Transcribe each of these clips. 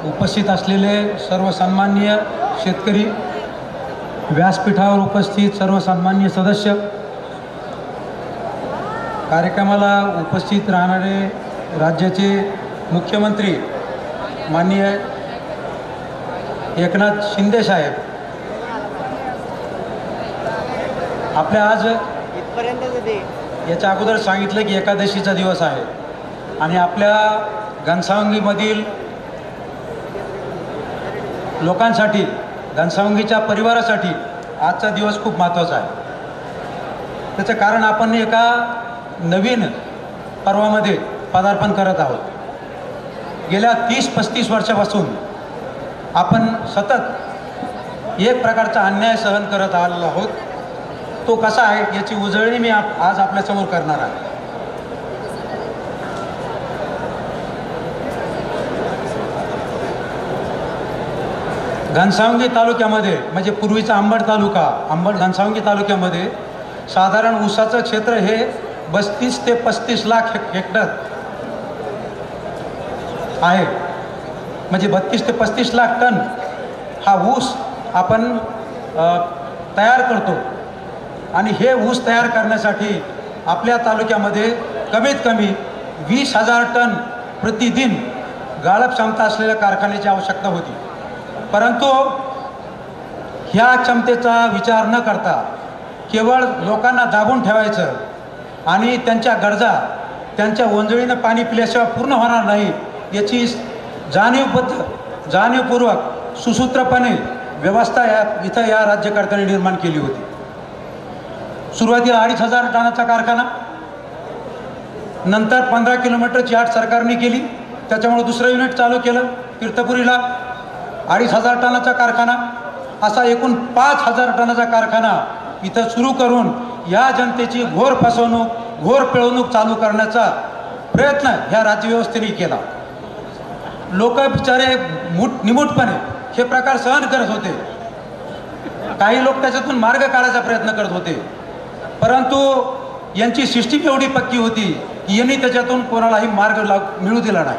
उपस्थित असलेले सर्व सन्माननीय शेतकरी, व्यासपीठावर उपस्थित सर्व सन्माननीय सदस्य, कार्यक्रमाला उपस्थित राहणारे राज्याचे मुख्यमंत्री माननीय एकनाथ शिंदे साहेब, आपल्या आज याच्या अगोदर सांगितलं की एकादशीचा दिवस आहे आणि आपल्या घनसावंगीमधील लोकांसाठी, घनसावंगीच्या परिवारासाठी आजचा दिवस खूप महत्त्वाचा आहे। त्याचं कारण आपण एका नवीन पर्वामध्ये पदार्पण करत आहोत। गेल्या 30-35 वर्षापासून आपण सतत एक प्रकारचा अन्याय सहन करत आलेलो आहोत। तो कसा आहे याची उजळणी मी आज आपल्यासमोर करणार आहे। घनसावंगी तालुक्यामध्ये म्हणजे पूर्वीचा अंबड तालुका, घनसावंगी तालुक्यामध्ये साधारण ऊसाचं क्षेत्र हे 32 ते 35 लाख हेक्टर आहे। म्हणजे 32 ते 35 लाख टन हा ऊस आपण तयार करतो आणि हे ऊस तयार करण्यासाठी आपल्या तालुक्यामध्ये कमीत कमी 20,000 टन प्रतिदिन गाळप क्षमता असलेल्या कारखान्याची आवश्यकता होती। परंतु ह्या क्षमतेचा विचार न करता केवळ लोकांना दाबून ठेवायचं आणि त्यांच्या गरजा त्यांच्या ओंजळीनं पाणी पिल्याशिवाय पूर्ण होणार नाही याची जाणीवपूर्वक सुसूत्रपणे व्यवस्था इथं या राज्यकर्त्यांनी निर्माण केली होती। सुरुवातीला 2,500 टनाचा कारखाना, नंतर 15 किलोमीटरची आट सरकारने केली, त्याच्यामुळे दुसरं युनिट चालू केलं तीर्थपुरीला, 2,500 टनाचा कारखाना, असा एकूण 5,000 टनाचा कारखाना इथं सुरू करून या जनतेची घोर फसवणूक, घोर पिळवणूक चालू करण्याचा प्रयत्न ह्या राज्यव्यवस्थेने केला। लोक बिचारे निमूटपणे हे प्रकार सहन करत होते, काही लोक त्याच्यातून मार्ग काढायचा प्रयत्न करत होते, परंतु यांची सिस्टीम एवढी पक्की होती की यांनी त्याच्यातून कोणालाही मार्ग मिळू दिला नाही।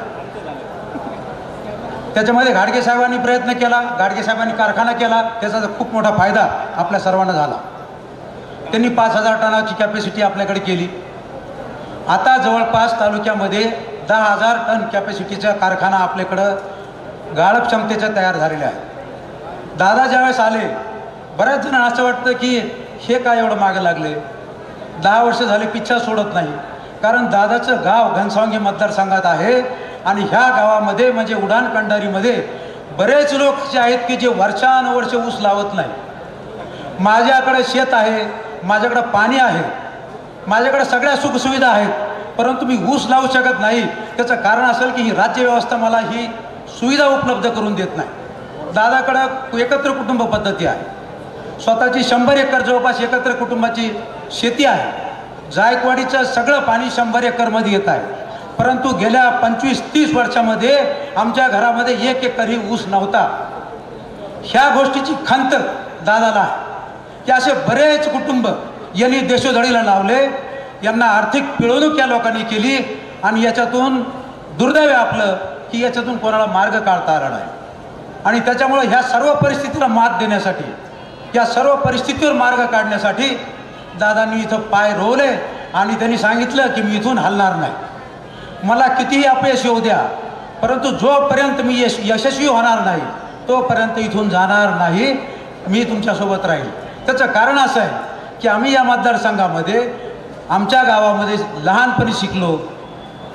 त्याच्यामध्ये घाडगे साहेबांनी प्रयत्न केला, घाडगे साहेबांनी कारखाना केला, त्याचा खूप मोठा फायदा आपल्या सर्वांना झाला। त्यांनी 5,000 टनाची कॅपॅसिटी आपल्याकडे केली। आता जवळपास तालुक्यामध्ये 10,000 टन कॅपॅसिटीचा कारखाना आपल्याकडं गाळप क्षमतेचा तयार झालेला आहे। दादा ज्यावेळेस आले, बऱ्याच जण असं वाटतं की हे काय एवढं मागं लागले, 10 वर्ष झाले पिच्छा सोडत नाही, कारण दादाचं गाव घनसावंगी मतदारसंघात आहे आणि ह्या गावामध्ये म्हणजे उडान कंडारीमध्ये बरेच लोक असे आहेत की जे वर्षानुवर्ष ऊस लावत नाही। माझ्याकडे शेत आहे, माझ्याकडे पाणी आहे, माझ्याकडे सगळ्या सुखसुविधा आहेत, परंतु मी ऊस लावू शकत नाही। त्याचं कारण असेल की ही राज्यव्यवस्था मला ही सुविधा उपलब्ध करून देत नाही। दादाकडं एकत्र कुटुंब पद्धती आहे, स्वतःची 100 एकर जवळपास एकत्र कुटुंबाची शेती आहे। जायकवाडीचं सगळं पाणी 100 एकरमध्ये येत आहे, परंतु गेल्या 25-30 वर्षामध्ये आमच्या घरामध्ये 1 एकरही ऊस नव्हता। ह्या गोष्टीची खंत दादाला आहे की असे बरेच कुटुंब यांनी देशोधडीला लावले, यांना आर्थिक पिळवणूक या लोकांनी केली आणि याच्यातून दुर्दैव आपलं की याच्यातून कोणाला मार्ग काढता आला नाही। आणि त्याच्यामुळे ह्या सर्व परिस्थितीला मात देण्यासाठी, या सर्व परिस्थितीवर मार्ग काढण्यासाठी दादांनी इथं पाय रोवले आणि त्यांनी सांगितलं की मी इथून हलणार नाही, मला कितीही अपयश येऊ द्या, परंतु जोपर्यंत मी यशस्वी होणार नाही तोपर्यंत इथून जाणार नाही, मी तुमच्यासोबत राहील। त्याचं कारण असं आहे की आम्ही या मतदारसंघामध्ये आमच्या गावामध्ये लहानपणी शिकलो,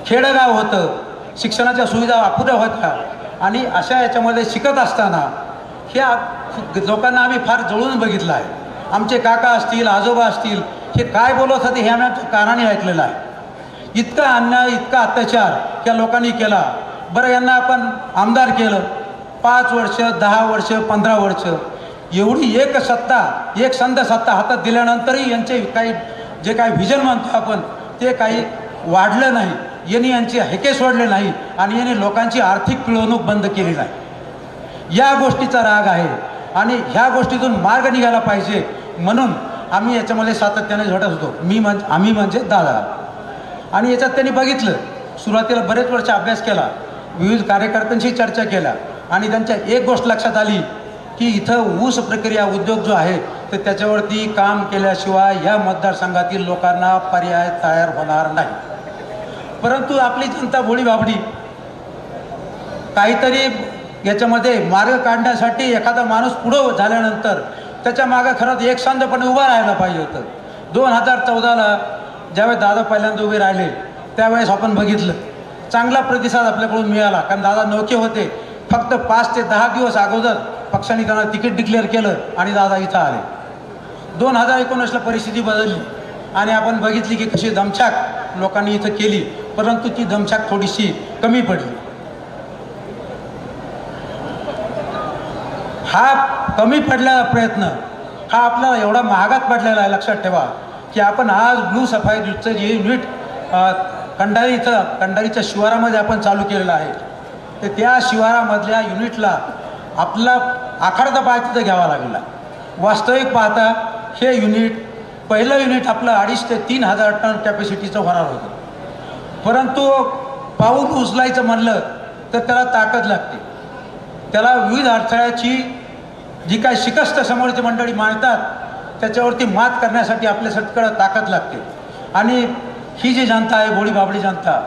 खेडेगाव होतं, शिक्षणाच्या सुविधा अपुऱ्या होत्या आणि अशा याच्यामध्ये शिकत असताना ह्या लोकांना आम्ही फार जवळून बघितलं आहे। आमचे काका असतील, आजोबा असतील, हे काय बोलत होते हे आम्ही कानाने ऐकलेलं आहे। इतका अन्याय, इतका अत्याचार या लोकांनी केला। बरं, यांना आपण आमदार केलं, 5 वर्ष, 10 वर्ष, 15 वर्ष, एवढी एक संध सत्ता हातात दिल्यानंतरही यांचे जे काही व्हिजन म्हणतो आपण ते काही वाढलं नाही, यांनी यांचे हेके सोडले नाही आणि यांनी लोकांची आर्थिक पिळवणूक बंद केली नाही। या गोष्टीचा राग आहे आणि ह्या गोष्टीतून मार्ग निघाला पाहिजे, म्हणून आम्ही याच्यामध्ये सातत्याने झटत होतो। आम्ही म्हणजे दादा। आणि याच्यात त्यांनी बघितलं, सुरुवातीला बरेच वर्ष अभ्यास केला, विविध कार्यकर्त्यांशी चर्चा केल्या आणि त्यांच्या एक गोष्ट लक्षात आली की इथं ऊस प्रक्रिया उद्योग जो आहे तर त्याच्यावरती काम केल्याशिवाय या मतदारसंघातील लोकांना पर्याय तयार होणार नाही. परंतु आपली जनता भोळी बाबडी काहीतरी याच्यामध्ये मार्ग काढण्यासाठी एखादा माणूस पुढं झाल्यानंतर त्याच्या मागं खरंच एकसंधपणे उभं राहायला पाहिजे होतं. 2014ला ज्यावेळेस दादा पहिल्यांदा उभे राहिले त्यावेळेस आपण बघितलं चांगला प्रतिसाद आपल्याकडून मिळाला, कारण दादा नौके होते. फक्त 5 ते 10 दिवस अगोदर पक्षाने त्यांना तिकीट डिक्लेअर केलं आणि दादा इथं आले. 2019ला परिस्थिती बदलली आणि आपण बघितली की कशी दमछाक लोकांनी इथं केली, परंतु ती दमछाक थोडीशी कमी पडली. हा कमी पडलेला प्रयत्न हा आपल्याला एवढा महागात पडलेला आहे. लक्षात ठेवा की आपण आज ब्लू सफाईचं जे युनिट कंडारीच्या शिवारामध्ये आपण चालू केलेलं आहे, तर त्या शिवारामधल्या युनिटला आपला आखाडता पाय तिथं घ्यावा लागला. वास्तविक पाहता हे युनिट पहिलं युनिट आपलं 2,500 ते 3,000 टन कॅपॅसिटीचं होणार होतं, परंतु पाऊल उचलायचं म्हणलं तर त्याला ताकद लागते. त्याला विविध अडथळ्याची जी काय शिकस्त समोरची मंडळी मांडतात त्याच्यावरती मात करण्यासाठी आपल्याकडे ताकद लागते. आणि ही जी जनता आहे भोळी बाबडी जनता,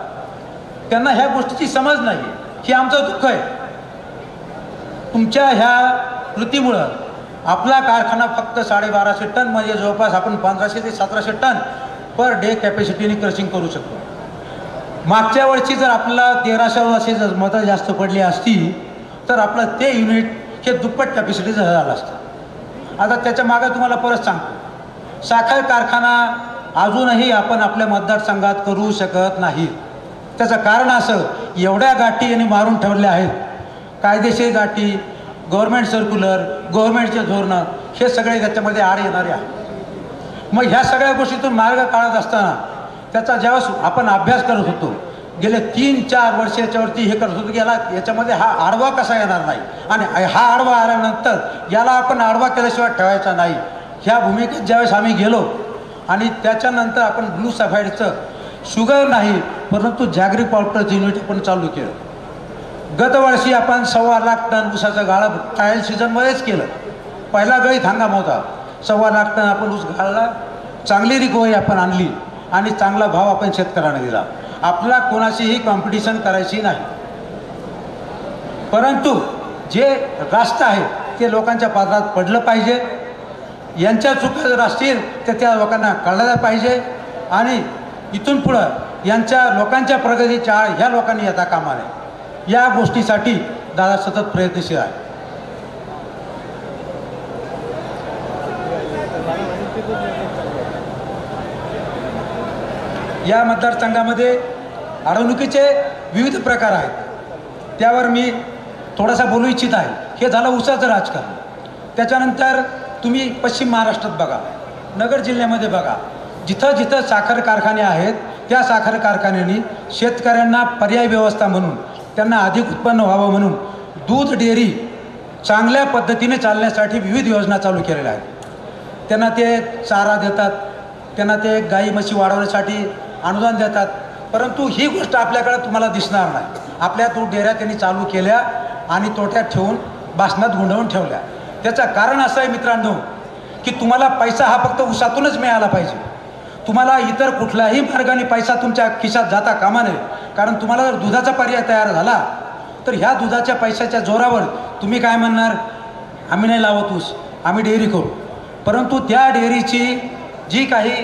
त्यांना ह्या गोष्टीची समज नाही. हे आमचं दुःख आहे. तुमच्या ह्या कृतीमुळं आपला कारखाना फक्त 1250 टन म्हणजे जवळपास आपण 1500 ते 1700 टन पर डे कॅपॅसिटीने क्रशिंग करू शकतो. मागच्या वर्षी जर आपल्याला 1300 जर मतं जास्त पडली असती तर आपलं ते युनिट हे दुप्पट कॅपॅसिटीचं झालं असतं. आता त्याच्या मागं तुम्हाला परत सांगतो, साखर कारखाना अजूनही आपण आपल्या मतदारसंघात करू शकत नाही. त्याचं कारण असं, एवढ्या गाठी यांनी मारून ठेवल्या आहेत. कायदेशीर गाठी, गव्हर्नमेंट सर्क्युलर, गव्हर्नमेंटचे धोरणं हे सगळे त्याच्यामध्ये आड येणारे आहेत. मग ह्या सगळ्या गोष्टीतून मार्ग काढत असताना त्याचा ज्यावेळेस आपण अभ्यास करत होतो, गेले 3-4 वर्ष याच्यावरती हे करत होतो की याच्यामध्ये हा आडवा कसा येणार नाही, आणि हा आडवा आल्यानंतर याला आपण आडवा केल्याशिवाय ठेवायचा नाही. ह्या भूमिकेत ज्यावेळेस आम्ही गेलो आणि त्याच्यानंतर आपण ब्लू सफाईडचं शुगर नाही परंतु जॅगरी पावडरचं युनिट आपण चालू केलं. गतवर्षी आपण 1.25 लाख टन ऊसाचं गाळप ट्रायल सीझनमध्येच केलं. पहिला गळीत हंगाम होता. 1.25 लाख टन आपण ऊस गाळला, चांगली रिकव्हरी आपण आणली आणि चांगला भाव आपण शेतकऱ्यांना दिला. आपला कोणाशीही कॉम्पिटिशन करायची नाही, परंतु जे रास्त आहे ते लोकांच्या पात्रात पडलं पाहिजे. यांच्या चुका जर असतील तर त्या लोकांना कळायला पाहिजे आणि इथून पुढं यांच्या लोकांच्या प्रगतीच्या आड ह्या लोकांनी येता कामा नये. या गोष्टीसाठी दादा सतत प्रयत्नशील आहे. या मतदारसंघामध्ये अडवणुकीचे विविध प्रकार आहेत, त्यावर मी थोडासा बोलू इच्छित आहे. हे झालं ऊसाचं राजकारण. त्याच्यानंतर तुम्ही पश्चिम महाराष्ट्रात बघा, नगर जिल्ह्यामध्ये बघा, जिथं जिथं साखर कारखाने आहेत त्या साखर कारखान्यांनी शेतकऱ्यांना पर्याय व्यवस्था म्हणून, त्यांना अधिक उत्पन्न व्हावं म्हणून दूध डेअरी चांगल्या पद्धतीने चालण्यासाठी विविध योजना चालू केलेल्या आहेत. त्यांना ते चारा देतात, त्यांना ते गाई म्हशी वाढवण्यासाठी अनुदान देतात, परंतु ही गोष्ट आपल्याकडे तुम्हाला दिसणार नाही. आपल्या दूध डेअऱ्या त्यांनी चालू केल्या आणि तोट्यात ठेवून बासनात गुंडवून ठेवल्या. त्याचं कारण असं आहे मित्रांनो की तुम्हाला पैसा हा फक्त ऊसातूनच मिळाला पाहिजे. तुम्हाला इतर कुठल्याही मार्गाने पैसा तुमच्या खिशात जाता कामा नये. कारण तुम्हाला जर दुधाचा पर्याय तयार झाला तर ह्या दुधाच्या पैशाच्या जोरावर तुम्ही काय म्हणणार, आम्ही नाही लावत ऊस, आम्ही डेअरी करू. परंतु त्या डेअरीची जी काही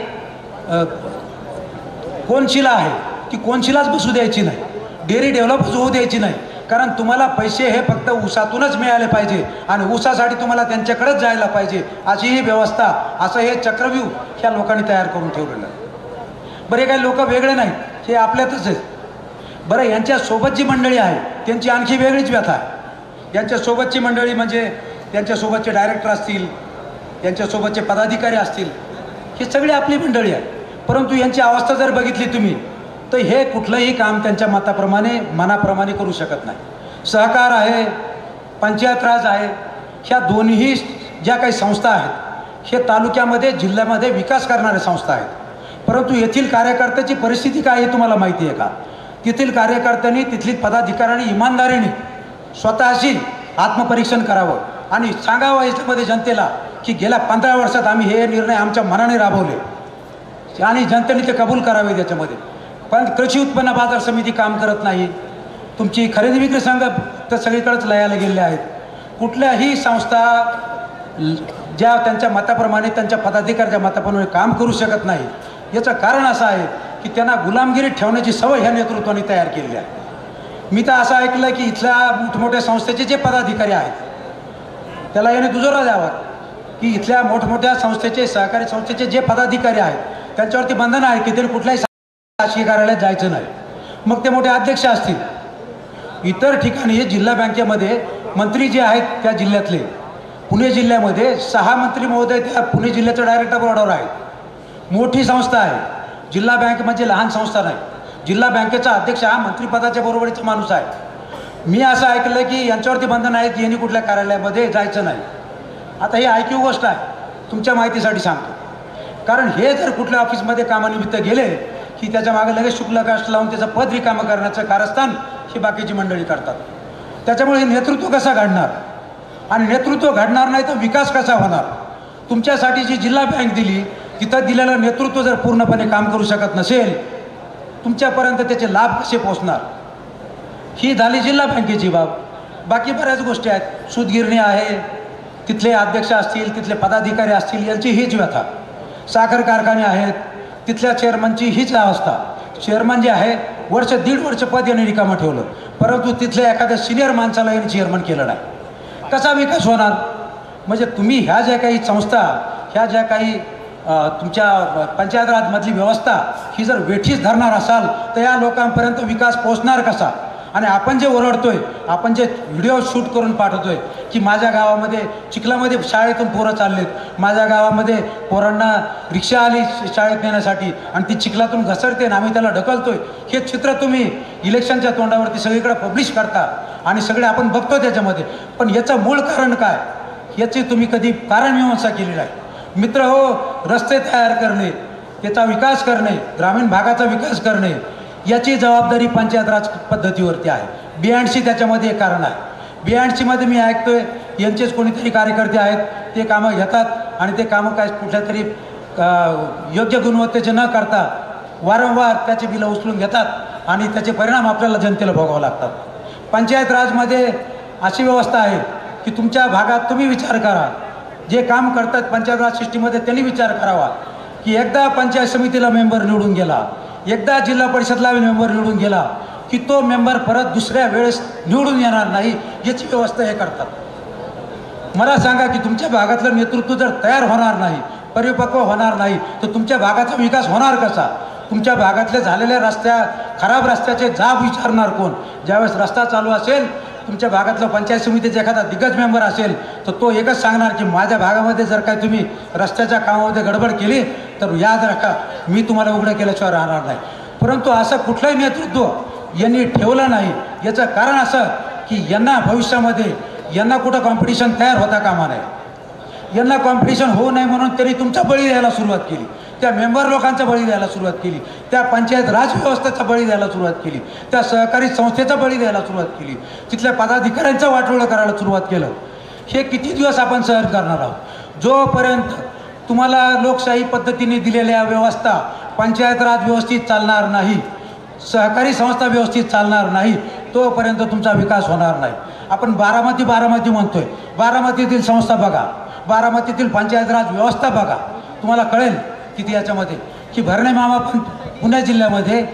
कोनशिला आहे ती कोनशिलाच बसू द्यायची नाही, डेअरी डेव्हलपच होऊ द्यायची नाही. कारण तुम्हाला पैसे हे फक्त ऊसातूनच मिळाले पाहिजे आणि ऊसासाठी तुम्हाला त्यांच्याकडेच जायला पाहिजे, अशी ही व्यवस्था, असं हे चक्रव्यूह ह्या लोकांनी तयार करून ठेवलेलं आहे. बरे काही लोक वेगळे नाहीत, हे आपल्यातच आहेत. बरं, यांच्यासोबत जी मंडळी आहे त्यांची आणखी वेगळीच व्यथा आहे. यांच्यासोबतची मंडळी म्हणजे त्यांच्यासोबतचे डायरेक्टर असतील, यांच्यासोबतचे पदाधिकारी असतील, ही सगळी आपली मंडळी आहे. परंतु यांची अवस्था जर बघितली तुम्ही तर हे कुठलंही काम त्यांच्या मनाप्रमाणे करू शकत नाही. सहकार आहे, पंचायत राज आहे, ह्या दोन्ही ज्या काही संस्था आहेत हे तालुक्यामध्ये जिल्ह्यामध्ये विकास करणाऱ्या संस्था आहेत. परंतु येथील कार्यकर्त्याची परिस्थिती काय आहे तुम्हाला माहिती आहे का? तेथील कार्यकर्त्यांनी, तिथली पदाधिकाऱ्यांनी इमानदारीने स्वतःशी आत्मपरीक्षण करावं आणि सांगावं याच्यामध्ये जनतेला की गेल्या 15 वर्षात आम्ही हे निर्णय आमच्या मनाने राबवले आणि जनतेने ते कबूल करावे त्याच्यामध्ये. पण कृषी उत्पन्न बाजार समिती काम करत नाही. तुमची खरेदी विक्री संघ तर सगळीकडेच लयाला गेलेले आहेत. कुठल्याही संस्था ज्या त्यांच्या मताप्रमाणे त्यांच्या पदाधिकाऱ्याच्या मताप्रमाणे काम करू शकत नाही. याचं कारण असं आहे की त्यांना गुलामगिरीत ठेवण्याची सवय ह्या नेतृत्वाने तयार केलेली आहे. मी तर असं ऐकलं की इथल्या मोठमोठ्या संस्थेचे जे पदाधिकारी आहेत त्याला याने दुजोरा द्यावा की इथल्या मोठमोठ्या संस्थेचे सहकारी संस्थेचे जे पदाधिकारी आहेत त्यांच्यावरती बंधन आहे की त्यांनी कुठल्याही शासकीय कार्यालयात जायचं नाही. मग ते मोठे अध्यक्ष असतील. इतर ठिकाणी जिल्हा बँकेमध्ये मंत्री जे आहेत त्या जिल्ह्यातले पुणे जिल्ह्यामध्ये 6 मंत्री महोदय त्या पुणे जिल्ह्याच्या डायरेक्टर बोर्डावर आहेत. मोठी संस्था आहे. जिल्हा बँक म्हणजे लहान संस्था नाही. जिल्हा बँकेचा अध्यक्ष हा मंत्रिपदाच्या बरोबरीचा माणूस आहे. मी असं ऐकलं की यांच्यावरती बंधन आहे की यांनी कुठल्या कार्यालयामध्ये जायचं नाही. आता ही ऐकीव गोष्ट आहे, तुमच्या माहितीसाठी सांगतो. कारण हे जर कुठल्या ऑफिसमध्ये कामानिमित्त गेले की त्याच्या मागे लगेच शुक्ल कास्ट लावून त्याचं पद रिकामं करण्याचं कारस्थान ही बाकीची मंडळी करतात. त्याच्यामुळे हे नेतृत्व कसं घडणार आणि नेतृत्व घडणार नाही तर विकास कसा होणार. तुमच्यासाठी जी जिल्हा बँक दिली तिथं दिलेलं नेतृत्व जर पूर्णपणे काम करू शकत नसेल तुमच्यापर्यंत त्याचे लाभ कसे पोचणार. ही झाली जिल्हा बँकेची बाब. बाकी बऱ्याच गोष्टी आहेत. सूतगिरणी आहे, तिथले अध्यक्ष असतील, तिथले पदाधिकारी असतील, यांची हीच व्यथा. साखर कारखाने आहेत, तिथल्या चेअरमनची हीच अवस्था. चेअरमन जे आहे वर्ष 1.5 वर्ष पद यांनी रिकामं ठेवलं, परंतु तिथल्या एखाद्या सिनियर माणसाला यांनी चेअरमन केलं नाही. कसा विकास होणार. म्हणजे तुम्ही ह्या ज्या काही संस्था, ह्या ज्या काही तुमच्या पंचायत राजमधली व्यवस्था ही जर वेठीच धरणार असाल तर या लोकांपर्यंत विकास पोचणार कसा. आणि आपण जे ओरडतोय, आपण जे व्हिडिओ शूट करून पाठवतोय की माझ्या गावामध्ये चिखलामध्ये शाळेतून पोरं चाललेत, माझ्या गावामध्ये पोरांना रिक्षा आली शाळेत नेण्यासाठी आणि ती चिखलातून घसरते आणि आम्ही त्याला ढकलतोय, हे चित्र तुम्ही इलेक्शनच्या तोंडावरती सगळीकडे पब्लिश करता आणि सगळे आपण बघतो त्याच्यामध्ये. पण याचं मूळ कारण काय याची तुम्ही कधी कारणमीमांसा केली नाही. मित्र हो, रस्ते तयार करणे, याचा विकास करणे, ग्रामीण भागाचा विकास करणे याची जबाबदारी पंचायत राज पद्धतीवरती आहे. BNC त्याच्यामध्ये एक कारण आहे. BNC मध्ये मी ऐकतोय यांचेच कोणीतरी कार्यकर्ते आहेत, ते कामं घेतात आणि ते कामं काय कुठल्या तरी योग्य गुणवत्तेचे न करता वारंवार त्याचे बिलं उचलून घेतात आणि त्याचे परिणाम आपल्याला जनतेला भोगावे लागतात. पंचायत राजमध्ये अशी व्यवस्था आहे की तुमच्या भागात तुम्ही विचार करा, जे काम करतात पंचायत राज सिस्टीममध्ये त्यांनी विचार करावा की एकदा पंचायत समितीला मेंबर निवडून गेला, एकदा जिल्हा परिषदला मेंबर निवडून गेला की तो मेंबर परत दुसऱ्या वेळेस निवडून येणार नाही, याची व्यवस्था हे करतात. मला सांगा की तुमच्या भागातलं नेतृत्व जर तयार होणार नाही, परिपक्व होणार नाही तर तुमच्या भागाचा विकास होणार कसा. तुमच्या भागातल्या झालेल्या खराब रस्त्याचे जाब विचारणार कोण. ज्यावेळेस रस्ता चालू असेल, तुमच्या भागातलं पंचायत समितीचा एखादा दिग्गज मेंबर असेल तर तो एकच सांगणार की माझ्या भागामध्ये जर काय तुम्ही रस्त्याच्या कामामध्ये गडबड केली तर याद राखा मी तुम्हाला उघडं केल्याशिवाय राहणार नाही. परंतु असं कुठलंही नेतृत्व यांनी ठेवलं नाही. याचं कारण असं की यांना भविष्यामध्ये यांना कुठं कॉम्पिटिशन तयार होता कामा नये. यांना कॉम्पिटिशन होऊ नये म्हणून त्यांनी तुमचा बळी द्यायला सुरुवात केली, त्या मेंबर लोकांचा बळी द्यायला सुरुवात केली, त्या पंचायत राज व्यवस्थेचा बळी द्यायला सुरुवात केली, त्या सहकारी संस्थेचा बळी द्यायला सुरुवात केली, तिथल्या पदाधिकाऱ्यांचा वाटोळं करायला सुरुवात केलं. हे किती दिवस आपण सहन करणार आहोत. जोपर्यंत तुम्हाला लोकशाही पद्धतीने दिलेल्या व्यवस्था पंचायत राज व्यवस्थित चालणार नाही, सहकारी संस्था व्यवस्थित चालणार नाही, तोपर्यंत तुमचा विकास होणार नाही. आपण बारामती म्हणतोय, बारामतीतील संस्था बघा, बारामतीतील पंचायत राज व्यवस्था बघा, तुम्हाला कळेल किती याच्यामध्ये की भरणे मामा पण पुणे जिल्ह्यामध्ये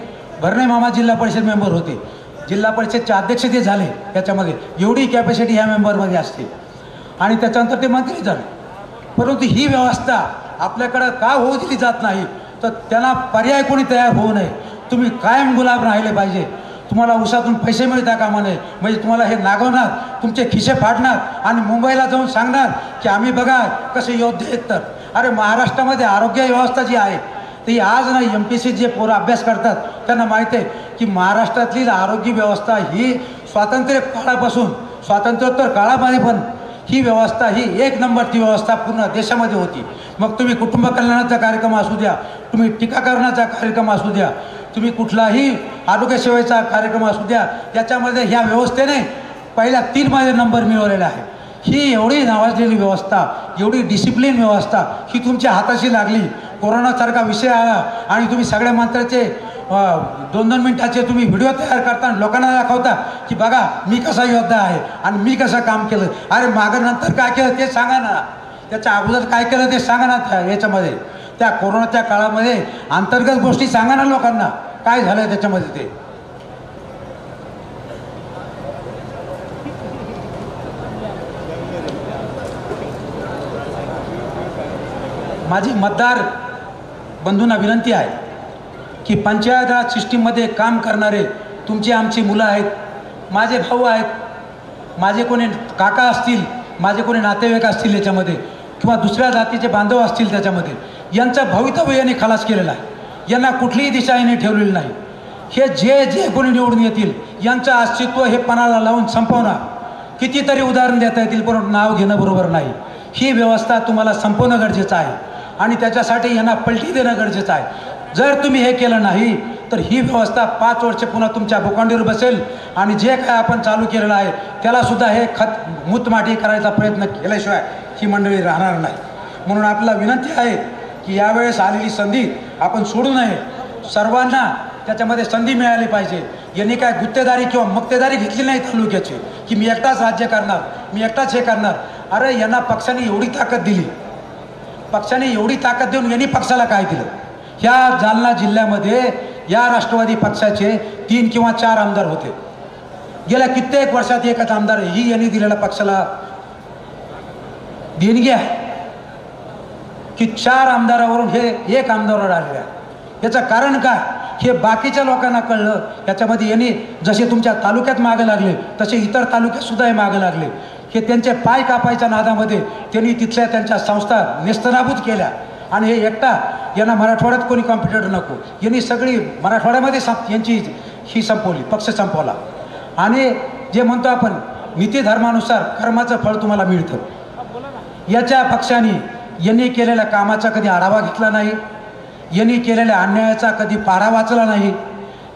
भरणे मामा जिल्हा परिषद मेंबर होते, जिल्हा परिषदचे अध्यक्ष ते झाले. त्याच्यामध्ये एवढी कॅपॅसिटी ह्या मेंबरमध्ये असते आणि त्याच्यानंतर ते मंत्री झाले. परंतु ही व्यवस्था आपल्याकडं का होऊ दिली जात नाही तर त्यांना पर्याय कोणी तयार होऊ नये. तुम्ही कायम गुलाब राहिले पाहिजे. तुम्हाला उसातून पैसे मिळता कामा नये, म्हणजे तुम्हाला हे नागवणार, तुमचे खिसे फाडणार आणि मुंबईला जाऊन सांगणार की आम्ही बघा कसे योद्धे आहेत. तर अरे महाराष्ट्रामध्ये आरोग्य व्यवस्था जी आहे ती आज नाही, MPSC जे पोरं अभ्यास करतात त्यांना माहीत आहे की महाराष्ट्रातली आरोग्य व्यवस्था ही स्वातंत्र्य काळापासून स्वातंत्र्योत्तर काळामध्ये पण ही व्यवस्था ही 1 नंबरची व्यवस्था पूर्ण देशामध्ये होती. मग तुम्ही कुटुंब कल्याणाचा कार्यक्रम असू द्या, तुम्ही टीकाकरणाचा कार्यक्रम असू द्या, तुम्ही कुठलाही आरोग्य सेवेचा कार्यक्रम असू द्या, याच्यामध्ये ह्या व्यवस्थेने पहिल्या 3 मध्ये नंबर मिळवलेला आहे. ही एवढी नावाजलेली व्यवस्था, एवढी डिसिप्लिन व्यवस्था ही तुमच्या हाताशी लागली. कोरोनासारखा विषय आला आणि तुम्ही सगळ्या मंत्र्याचे 2-2 मिनिटाचे तुम्ही व्हिडिओ तयार करता, लोकांना दाखवता की बघा मी कसा योद्धा आहे आणि मी कसं काम केलं. अरे मागं नंतर काय केलं ते सांगा ना, त्याच्या अगोदर काय केलं ते सांगा ना. याच्यामध्ये त्या कोरोनाच्या काळामध्ये अंतर्गत गोष्टी सांगा ना लोकांना, काय झालं त्याच्यामध्ये ते. माझी मतदार बंधूंना विनंती आहे की पंचायत राज सिस्टीममध्ये काम करणारे तुमची आमची मुलं आहेत, माझे भाऊ आहेत, माझे कोणी काका असतील, माझे कोणी नातेवाईक असतील याच्यामध्ये, किंवा दुसऱ्या जातीचे बांधव असतील त्याच्यामध्ये, यांचं भवितव्य यांनी खलास केलेलं आहे. यांना कुठलीही दिशा यांनी ठेवलेली नाही. हे जे कोणी निवडून येतील यांचं अस्तित्व हे पणाला लावून संपवणार. कितीतरी उदाहरण देता येतील पण नाव घेणं बरोबर नाही. ही व्यवस्था तुम्हाला संपवणं गरजेचं आहे आणि त्याच्यासाठी यांना पलटी देणं गरजेचं आहे. जर तुम्ही हे केलं नाही तर ही व्यवस्था 5 वर्ष पुन्हा तुमच्या भोकांडीवर बसेल आणि जे काय आपण चालू केलेलं आहे त्यालासुद्धा हे मूतमाटी करायचा प्रयत्न केल्याशिवाय ही मंडळी राहणार नाही. म्हणून आपल्याला विनंती आहे की यावेळेस आलेली संधी आपण सोडू नये. सर्वांना त्याच्यामध्ये संधी मिळाली पाहिजे. यांनी काय गुत्तेदारी किंवा मक्तेदारी घेतली नाही तालुक्याची की मी एकटाच राज्य करणार, मी एकटाच हे करणार. अरे यांना पक्षाने एवढी ताकद दिली, पक्षाने एवढी ताकद देऊन यांनी पक्षाला काय दिलं. ह्या जालना जिल्ह्यामध्ये या राष्ट्रवादी पक्षाचे 3 किंवा 4 आमदार होते. गेल्या कित्येक वर्षात एकच आमदार ही यांनी दिलेल्या पक्षाला देणगी आहे की 4 आमदारावरून हे 1 आमदारावर आलेले आहे. याचं कारण काय हे बाकीच्या लोकांना कळलं. याच्यामध्ये यांनी जसे तुमच्या तालुक्यात मागे लागले तसे इतर तालुक्यातसुद्धा हे मागे लागले. हे त्यांचे पाय कापायच्या नादामध्ये त्यांनी तिथल्या त्यांच्या संस्था नेस्तनाबूत केल्या आणि हे एकटा यांना मराठवाड्यात कोणी कॉम्पिटिटर नको, यांनी सगळी मराठवाड्यामध्ये यांची ही संपवली, पक्ष संपवला. आणि जे म्हणतो आपण नीती धर्मानुसार कर्माचं फळ तुम्हाला मिळतं. याच्या पक्षाने यांनी केलेल्या कामाचा कधी आढावा घेतला नाही, यांनी केलेल्या अन्यायाचा कधी पाढा वाचला नाही,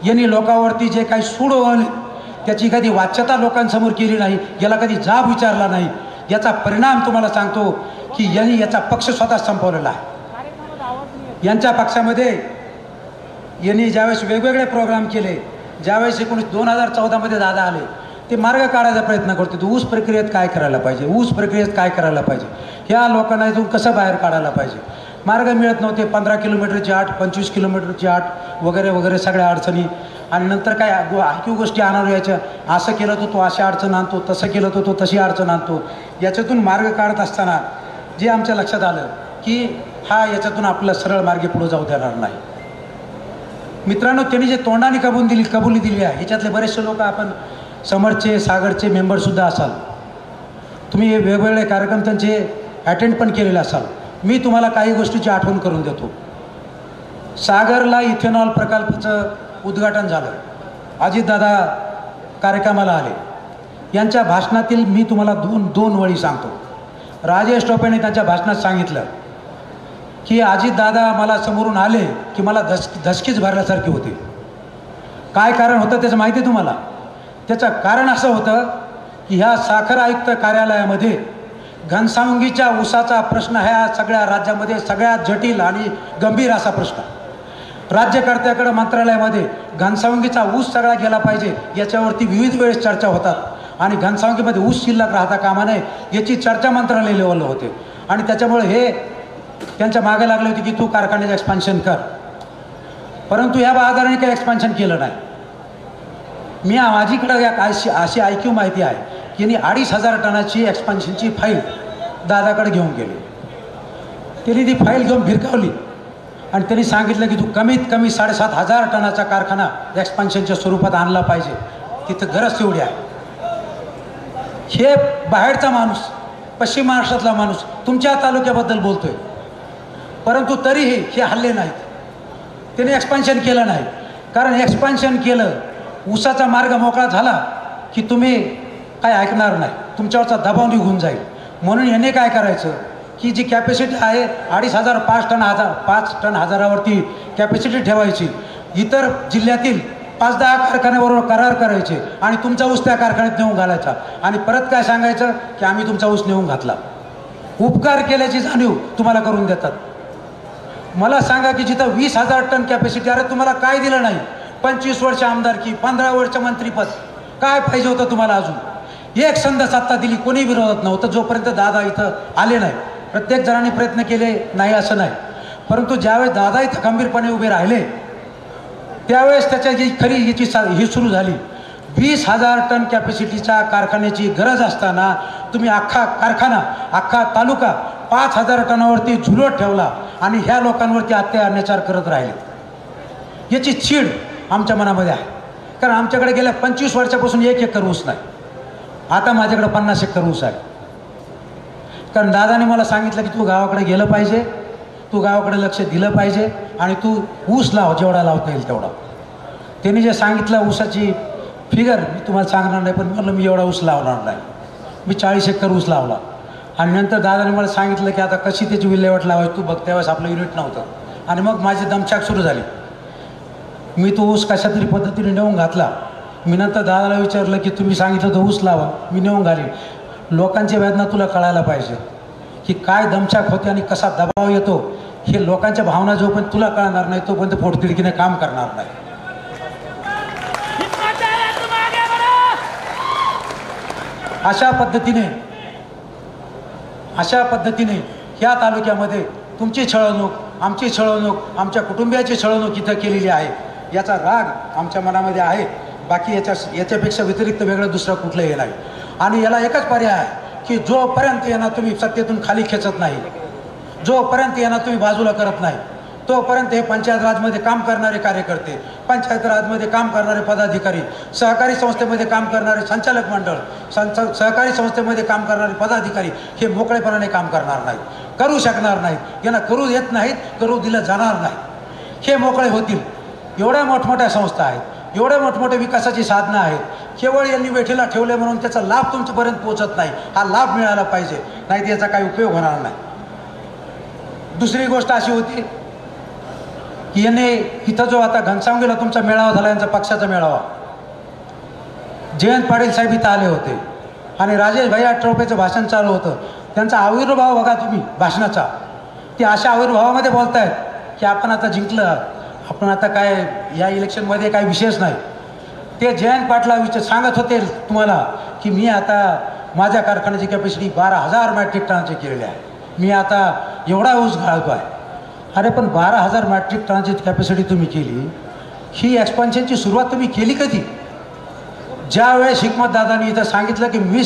यांनी लोकांवरती जे काही सूड ओढवले त्याची कधी वाच्यता लोकांसमोर केली नाही, याला कधी जाब विचारला नाही. याचा परिणाम तुम्हाला सांगतो की यांनी याचा पक्ष स्वतः संपवलेला आहे. यांच्या पक्षामध्ये यांनी ज्यावेळेस वेगवेगळे प्रोग्राम केले, ज्यावेळेस 2014मध्ये दादा आले ते मार्ग काढायचा प्रयत्न करतो. तो ऊस प्रक्रियेत काय करायला पाहिजे, ऊस प्रक्रियेत काय करायला पाहिजे, ह्या लोकांना इथून कसं बाहेर काढायला पाहिजे. मार्ग मिळत नव्हते. 15 किलोमीटरची आट, 25 किलोमीटरची आट वगैरे वगैरे सगळ्या अडचणी. आणि नंतर काय ऐकू गोष्टी आणावं यायच्या. असं केलं तर तो अशी अडचण आणतो, तसं केलं तर तो तशी अडचण आणतो. याच्यातून मार्ग काढत असताना जे आमच्या लक्षात आलं की हा याच्यातून आपल्याला सरळ मार्गे पुढे जाऊ देणार नाही. मित्रांनो, त्यांनी जे तोंडाने कबुली दिली आहे ह्याच्यातले बरेचसे लोक आपण समरचे सागरचे मेंबरसुद्धा असाल, तुम्ही वेगवेगळे कार्यक्रम त्यांचे अटेंड पण केलेले असाल. मी तुम्हाला काही गोष्टीची आठवण करून देतो. सागरला इथेनॉल प्रकल्पाचं उद्घाटन झालं, अजितदादा कार्यक्रमाला आले. यांच्या भाषणातील मी तुम्हाला दोन वळी सांगतो. राजेश टोपेने त्यांच्या भाषणात सांगितलं की अजितदादा मला समोरून आले की मला धसकीच भरल्यासारखी होती. काय कारण होतं त्याचं माहिती आहे तुम्हाला? त्याचं कारण असं होतं की ह्या साखर आयुक्त कार्यालयामध्ये घनसावंगीच्या ऊसाचा प्रश्न ह्या सगळ्या राज्यामध्ये सगळ्यात जटिल आणि गंभीर असा प्रश्न. राज्यकर्त्याकडं मंत्रालयामध्ये घनसावंगीचा ऊस सगळा गेला पाहिजे याच्यावरती विविध वेळेस चर्चा होतात आणि घनसावंगीमध्ये ऊस शिल्लक राहता कामा नये याची चर्चा मंत्रालय लेवलला होते. आणि त्याच्यामुळे हे त्यांच्या मागे लागले होते की तू कारखान्याचं एक्सपान्शन कर. परंतु ह्या बहादरांनी काही एक्सपान्शन केलं नाही. माझीकडं अशी ऐकीव माहिती आहे की यांनी 2,500 टनाची एक्सपान्शनची फाईल दादाकडे घेऊन गेली. त्यांनी ती फाईल घेऊन भिरकावली आणि त्यांनी सांगितलं की तू कमीत कमी 7,500 टनाचा कारखाना एक्सपान्शनच्या स्वरूपात आणला पाहिजे, तिथं गरज तेवढी आहे. हे बाहेरचा माणूस, पश्चिम महाराष्ट्रातला माणूस तुमच्या तालुक्याबद्दल बोलतोय, परंतु तरीही हे हल्ले नाहीत. त्यांनी एक्सपान्शन केलं नाही. कारण एक्सपान्शन केलं, ऊसाचा मार्ग मोकळा झाला की तुम्ही काय ऐकणार नाही, तुमच्यावरचा दबाव निघून जाईल. म्हणून याने काय करायचं की जी कॅपॅसिटी आहे 2,500 5 टन हजारावरती कॅपॅसिटी ठेवायची. इतर जिल्ह्यातील 5-10 कारखान्याबरोबर करार करायचे आणि तुमचा ऊस त्या कारखान्यात नेऊन घालायचा आणि परत काय सांगायचं की आम्ही तुमचा ऊस नेऊन घातला. उपकार केल्याची जाणीव तुम्हाला करून देतात. मला सांगा की जिथं 20,000 टन कॅपॅसिटी, अरे तुम्हाला काय दिलं नाही? 25 वर्ष आमदारकी, 15 वर्ष मंत्रीपद, काय पाहिजे होतं तुम्हाला अजून? एक संध सत्ता दिली, कोणी विरोधात नव्हतं जोपर्यंत दादा इथं आले नाही. प्रत्येक जणांनी प्रयत्न केले नाही असं नाही, परंतु ज्यावेळेस दादा इथं खंबीरपणे उभे राहिले त्यावेळेस त्याच्या जी खरी ही सुरू झाली. 20,000 टन कॅपॅसिटीच्या कारखान्याची गरज असताना तुम्ही अख्खा कारखाना, अख्खा तालुका 5,000 टनावरती झुलत ठेवला आणि ह्या लोकांवरती अत्याचार करत राहिले. याची चीड आमच्या मनामध्ये आहे, कारण आमच्याकडे गेल्या 25 वर्षापासून 1 एकर ऊस नाही. आता माझ्याकडे 50 एकर ऊस आहे. कारण दादाने मला सांगितलं की तू गावाकडे गेलं पाहिजे, तू गावाकडे लक्ष दिलं पाहिजे आणि तू ऊस लाव, जेवढा लावता येईल तेवढा. त्यांनी जे सांगितलं ऊसाची फिगर मी तुम्हाला सांगणार नाही, पण म्हटलं मी एवढा ऊस लावणार नाही. मी 40 एकर ऊस लावला आणि नंतर दादाने मला सांगितलं की आता कशी त्याची विल्हेवाट लावायची तू बघ. त्यावेळेस आपलं युनिट नव्हतं आणि मग माझी दमछाक सुरू झाली. मी तो ऊस कशा तरी पद्धतीने नेऊन घातला. मी नंतर दादाला विचारलं की तुम्ही सांगितलं तो ऊस लावा, मी नेऊन घाली. लोकांची वेदना तुला कळायला पाहिजे की काय दमछाक होते आणि कसा दबाव येतो. हे लोकांच्या भावना जोपर्यंत तुला कळणार नाही तोपर्यंत पोटतिडकीने काम करणार नाही. अशा पद्धतीने ह्या तालुक्यामध्ये तुमची छळवणूक, आमची छळवणूक, आमच्या कुटुंबियाची छळवणूक इथं केलेली आहे. याचा राग आमच्या मनामध्ये आहे. बाकी याच्यापेक्षा व्यतिरिक्त वेगळं दुसरं कुठलं हे नाही. आणि याला एकच पर्याय आहे की जोपर्यंत यांना तुम्ही सत्तेतून खाली खेचत नाही, जोपर्यंत यांना तुम्ही बाजूला करत नाही, तोपर्यंत हे पंचायत राजमध्ये काम करणारे कार्यकर्ते, पंचायत राजमध्ये काम करणारे पदाधिकारी, सहकारी संस्थेमध्ये काम करणारे संचालक मंडळ, सहकारी संस्थेमध्ये काम करणारे पदाधिकारी हे मोकळेपणाने काम करणार नाहीत, करू शकणार नाहीत. यांना करू येत नाहीत, करू दिलं जाणार नाही. हे मोकळे होतील. एवढ्या मोठमोठ्या संस्था आहेत, एवढ्या मोठमोठ्या विकासाची साधनं आहेत, केवळ यांनी वेठीला ठेवले म्हणून त्याचा लाभ तुमच्यापर्यंत पोहोचत नाही. हा लाभ मिळाला पाहिजे, नाही तर याचा काही उपयोग होणार नाही. दुसरी गोष्ट अशी होती की याने इथं जो आता घनसावंगीला तुमचा मेळावा झाला, यांचा पक्षाचा मेळावा, जयंत पाटील साहेब इथं आले होते आणि राजेश भैया टोपेचं भाषण चालू होतं. त्यांचा आविर्भाव बघा तुम्ही भाषणाचा. ते अशा आविर्भावामध्ये बोलतायत की आपण आता जिंकलं, आपण आता काय या इलेक्शनमध्ये काही विशेष नाही. ते जयंत पाटला सांगत होते तुम्हाला की मी आता माझ्या कारखान्याची कॅपॅसिटी 12,000 मॅट्रिक टनाची केलेली आहे, मी आता एवढा ऊस घालतो आहे. अरे पण 12,000 मॅट्रिक टनाची कॅपॅसिटी तुम्ही केली, ही एक्सपान्शनची सुरुवात तुम्ही केली कधी? ज्यावेळेस हिकमतदादांनी इथं सांगितलं की मी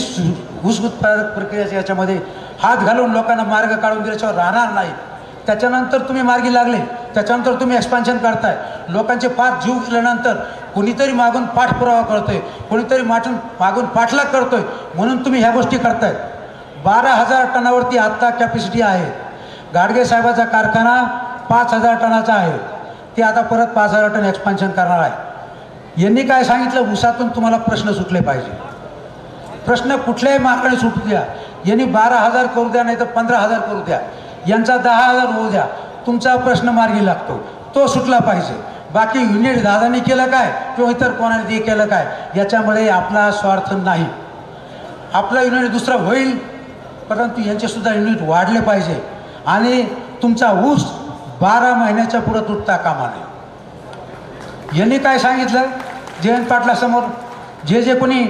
ऊस उत्पादक प्रक्रियेच्या याच्यामध्ये हात घालून लोकांना मार्ग काढून दिल्याशिवाय राहणार नाही, त्याच्यानंतर तुम्ही मार्गी लागले. त्याच्यानंतर तुम्ही एक्सपान्शन करताय. लोकांचे 5 जीव गेल्यानंतर कोणीतरी मागून पाठपुरावा करतोय, कोणीतरी मागून पाठलाग करतोय, म्हणून तुम्ही ह्या गोष्टी करताय. 12,000 टनावरती आत्ता कॅपॅसिटी आहे. गाडगे साहेबाचा कारखाना 5,000 टनाचा आहे. ते आता परत 5,000 टन एक्सपान्शन करणार आहे. यांनी काय सांगितलं, ऊसातून तुम्हाला प्रश्न सुटले पाहिजे. प्रश्न कुठल्याही मार्गाने सुटू द्या. यांनी 12,000 करू द्या, नाही तर 15,000 करू द्या, यांचा 10,000 होऊ द्या, तुमचा प्रश्न मार्गी लागतो, तो सुटला पाहिजे. बाकी युनिट दादांनी केलं काय किंवा इतर कोणाने केलं काय याच्यामुळे आपला स्वार्थ नाही. आपला युनिट दुसरं होईल, परंतु यांचेसुद्धा युनिट वाढले पाहिजे आणि तुमचा ऊस 12 महिन्याच्या पुढं तुटता कामा नये. यांनी काय सांगितलं, जयंत पाटलासमोर जे कोणी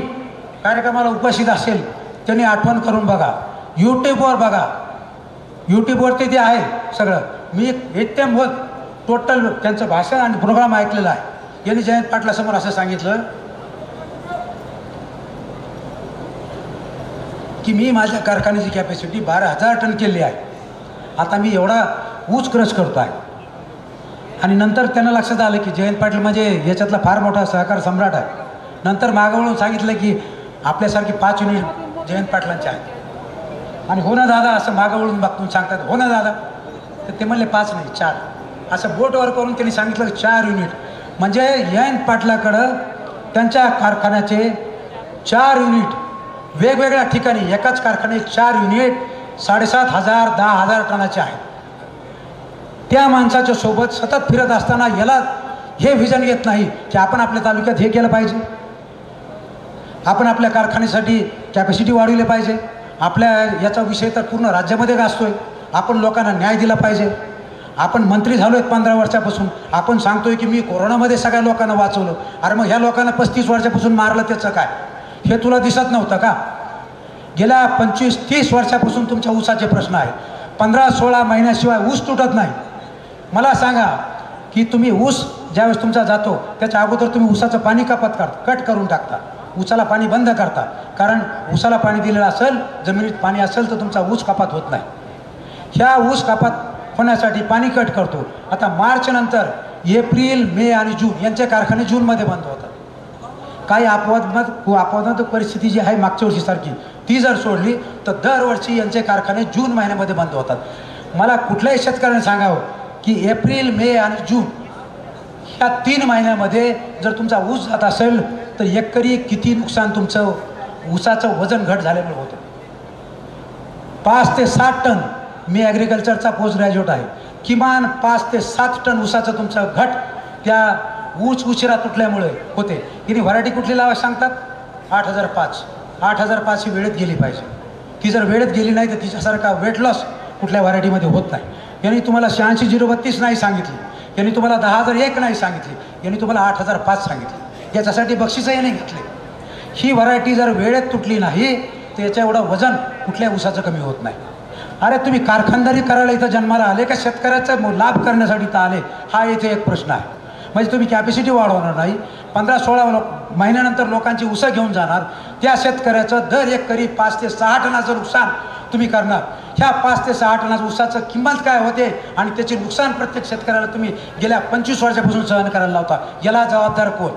कार्यक्रमाला उपस्थित असेल त्यांनी आठवण करून बघा, यूट्यूबवर बघा, यूट्यूबवरती ते आहे सगळं. मी एक होत टोटल त्यांचं भाषण आणि प्रोग्राम ऐकलेला आहे. यांनी जयंत पाटलासमोर असं सांगितलं की मी माझ्या कारखान्याची कॅपॅसिटी 12,000 टन केली आहे, आता मी एवढा ऊस क्रश करतो आहे. आणि नंतर त्यांना लक्षात आलं की जयंत पाटील म्हणजे याच्यातला फार मोठा सहकार सम्राट आहे. नंतर मागं वळून सांगितलं की आपल्यासारखी 5 युनिट जयंत पाटलांचे आहेत. आणि हो ना दादा असं मागं वळून बघून सांगतात, हो ना दादा, तर ते म्हणले 5 नाही 4. असं बोटवर करून त्यांनी सांगितलं 4 युनिट. म्हणजे जयंत पाटलाकडं त्यांच्या कारखान्याचे 4 युनिट वेगवेगळ्या ठिकाणी, एकाच कारखान्यात 4 युनिट 7,500 10,000 टनाचे आहेत. त्या माणसाच्या सोबत सतत फिरत असताना याला हे व्हिजन येत नाही की आपण आपल्या तालुक्यात हे केलं पाहिजे, आपण आपल्या कारखान्यासाठी कॅपॅसिटी वाढवली पाहिजे, आपल्या याचा विषय तर पूर्ण राज्यामध्ये गाजतोय, आपण लोकांना न्याय दिला पाहिजे. आपण मंत्री झालो आहेत 15 वर्षापासून, आपण सांगतोय की मी कोरोनामध्ये सगळ्या लोकांना वाचवलं. अरे मग ह्या लोकांना 35 वर्षापासून मारलं त्याचं काय? हे तुला दिसत नव्हतं का? गेल्या 25-30 वर्षापासून तुमच्या ऊसाचे प्रश्न आहेत. 15-16 महिन्याशिवाय ऊस तुटत नाही. मला सांगा की तुम्ही ऊस ज्यावेळेस तुमचा जातो त्याच्या अगोदर तुम्ही ऊसाचं पाणी कट करून टाकता, ऊसाला पाणी बंद करता, कारण ऊसाला पाणी दिलेलं असेल, जमिनीत पाणी असेल तर तुमचा ऊस कपात होत नाही. ह्या ऊस कपात होण्यासाठी पाणी कट करतो. आता मार्च नंतर एप्रिल, मे आणि जून यांचे कारखाने जूनमध्ये बंद होतात. काही अपवादात्मक परिस्थिती जी आहे मागच्या वर्षीसारखी ती जर सोडली तर दरवर्षी यांचे कारखाने जून महिन्यामध्ये बंद होतात. मला कुठल्याही शेतकऱ्याने सांगावं की एप्रिल, मे आणि जून ह्या 3 महिन्यामध्ये जर तुमचा ऊस जात असेल तर एकरी किती नुकसान तुमचं ऊसाचं वजन घट झालेलं होतं. 5 ते 7 टन. मी ॲग्रिकल्चरचा पोस्ट ग्रॅज्युएट आहे. किमान 5 ते 7 टन ऊसाचं तुमचं घट त्या ऊस उशिरा तुटल्यामुळे होते. हिने व्हरायटी कुठली लावा सांगतात? 8005. 8005 ही वेळेत गेली पाहिजे. ती जर वेळेत गेली नाही तर तिच्यासारखा वेट लॉस कुठल्या व्हरायटीमध्ये होत नाही. यांनी तुम्हाला 86-032 नाही सांगितली, यांनी तुम्हाला 10,001 नाही सांगितली, यांनी तुम्हाला 8005 सांगितली. याच्यासाठी बक्षीसही नाही घेतले. ही व्हरायटी जर वेळेत तुटली नाही तर याच्या एवढं वजन कुठल्या ऊसाचं कमी होत नाही. अरे तुम्ही कारखानदारी करायला इथं जन्माला आले का शेतकऱ्याचा लाभ करण्यासाठी इथं आले? हा इथे एक प्रश्न आहे. म्हणजे तुम्ही कॅपॅसिटी वाढवणार नाही, 15-16 महिन्यानंतर लोकांची ऊसं घेऊन जाणार, त्या शेतकऱ्याचं दर एकरी 5 ते 6 टनाचं नुकसान तुम्ही करणार. ह्या 5 ते 6 टनाचं ऊसाचं किंमत काय होते आणि त्याचे नुकसान प्रत्येक शेतकऱ्याला तुम्ही गेल्या 25 वर्षापासून सहन करायला लावता. याला जबाबदार कोण?